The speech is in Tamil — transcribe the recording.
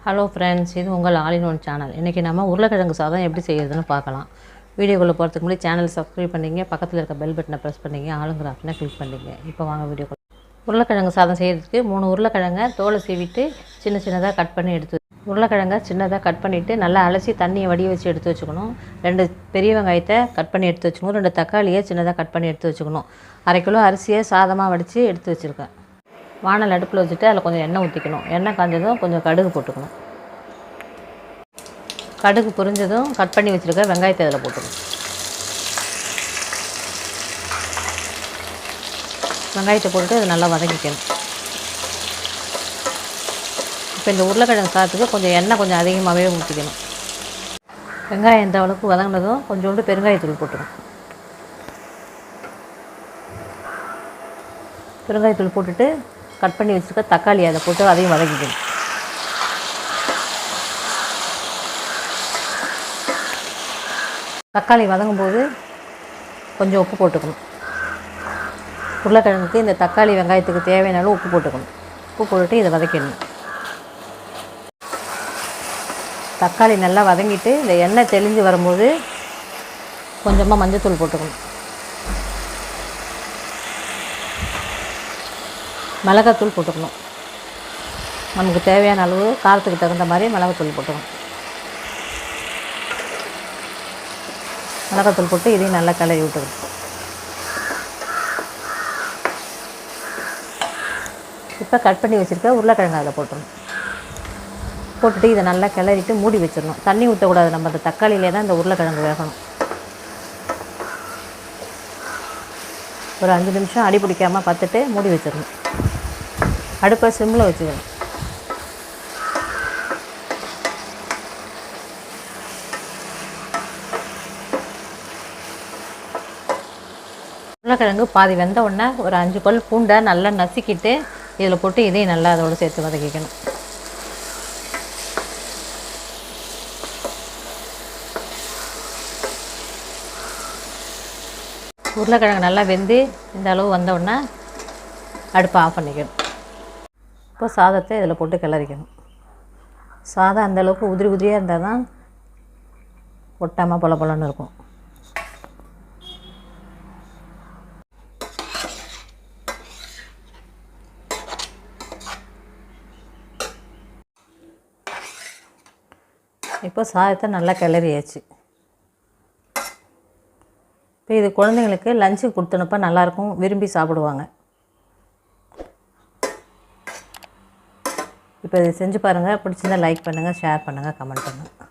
ஹலோ ஃப்ரெண்ட்ஸ், இது உங்கள் ஆல் இன் ஒன் சேனல். இன்றைக்கி நம்ம உருளைக்கிழங்கு சாதம் எப்படி செய்கிறதுன்னு பார்க்கலாம். வீடியோக்குள்ளே போகிறதுக்கு முன்னாடி சேனல் சப்ஸ்கிரைப் பண்ணிங்க, பக்கத்தில் இருக்க பெல் பட்டனை ப்ரெஸ் பண்ணிங்க, ஆளுங்கிற ஆப்ஷனை கிளிக் பண்ணிங்க. இப்போ வாங்க வீடியோக்குள்ளே. உருளைக்கிழங்கு சாதம் செய்கிறதுக்கு 3 உருளைக்கிழங்கை தோலை சீவிட்டு சின்ன சின்னதாக கட் பண்ணி உருளைக்கிழங்கை சின்னதாக கட் பண்ணிவிட்டு நல்லா அலசி தண்ணியை வடிய வச்சு எடுத்து வச்சுக்கணும். 2 பெரிய வெங்காயத்தை கட் பண்ணி எடுத்து வச்சுக்கணும். 2 தக்காளியை சின்னதாக கட் பண்ணி எடுத்து வச்சுக்கணும். 1/2 கிலோ அரிசியை சாதமாக வடித்து எடுத்து வச்சுருக்கேன். வானல் அடுப்பில் வச்சுட்டு அதில் கொஞ்சம் எண்ணெய் ஊற்றிக்கணும். எண்ணெய் காஞ்சதும் கொஞ்சம் கடுகு போட்டுக்கணும். கடுகு பொரிஞ்சதும் கட் பண்ணி வச்சுருக்க வெங்காயத்தை அதில் போட்டுக்கணும். வெங்காயத்தை போட்டுட்டு அது நல்லா வதக்கிக்கணும். இப்போ இந்த உருளைக்கிழங்கு சாதத்துக்கு கொஞ்சம் எண்ணெய் கொஞ்சம் அதிகமாகவே ஊற்றிக்கணும். வெங்காயம் எந்த அளவுக்கு வதங்கினதும் கொஞ்சோண்டு பெருங்காயத்தூள் போட்டுக்கணும். பெருங்காயத்தூள் போட்டுட்டு கட் பண்ணி வச்சுருக்க தக்காளி அதை போட்டு அதையும் வதக்கிக்கணும். தக்காளி வதங்கும்போது கொஞ்சம் உப்பு போட்டுக்கணும். உருளைக்கிழங்குக்கு இந்த தக்காளி வெங்காயத்துக்கு தேவையான அளவு உப்பு போட்டுக்கணும். உப்பு போட்டுட்டு இதை வதக்கிடணும். தக்காளி நல்லா வதங்கிட்டு இந்த எண்ணெய் தெளிஞ்சு வரும்போது கொஞ்சமாக மஞ்சள்தூள் போட்டுக்கணும். மிளகாத்தூள் போட்டுக்கணும். நமக்கு தேவையான அளவு காரத்துக்கு தகுந்த மாதிரி மிளகாத்தூள் போட்டுக்கணும். மிளகாத்தூள் போட்டு இதையும் நல்லா கிளறி விட்டுக்கணும். இப்போ கட் பண்ணி வச்சுருக்க உருளைக்கிழங்கு அதில் போட்டுடணும். போட்டுட்டு இதை நல்லா கிளறிட்டு மூடி வச்சிடணும். தண்ணி ஊற்றக்கூடாது. நம்ம அந்த தக்காளியிலே தான் இந்த உருளைக்கிழங்கு வேகணும். ஒரு 5 நிமிஷம் அடி பிடிக்காமல் பார்த்துட்டு மூடி வச்சிடணும். அடுப்பை சிம்மில் வச்சுக்கணும். உருளைக்கிழங்கு பாதி வெந்த உடனே ஒரு 5 பல் பூண்டை நல்லா நசுக்கிட்டு இதில் போட்டு இதையும் நல்லா அதோடு சேர்த்து வதக்கிக்கணும். உருளைக்கிழங்கு நல்லா வெந்து இந்த அளவு வந்த உடனே அடுப்பை ஆஃப் பண்ணிக்கணும். இப்போ சாதத்தை இதில் போட்டு கிளறிக்கணும். சாதம் அந்தளவுக்கு உதிரி உதிரியாக இருந்தால் தான் ஒட்டாமல் பொல பொலன்னு இருக்கும். இப்போ சாதத்தை நல்லா கிளறியாச்சு. இப்போ இது குழந்தைங்களுக்கு லஞ்சுக்கு கொடுத்தனுப்ப நல்லாயிருக்கும், விரும்பி சாப்பிடுவாங்க. இப்போ இதை செஞ்சு பாருங்கள். பிடிச்சிருந்தா லைக் பண்ணுங்கள், ஷேர் பண்ணுங்கள், கமெண்ட் பண்ணுங்கள்.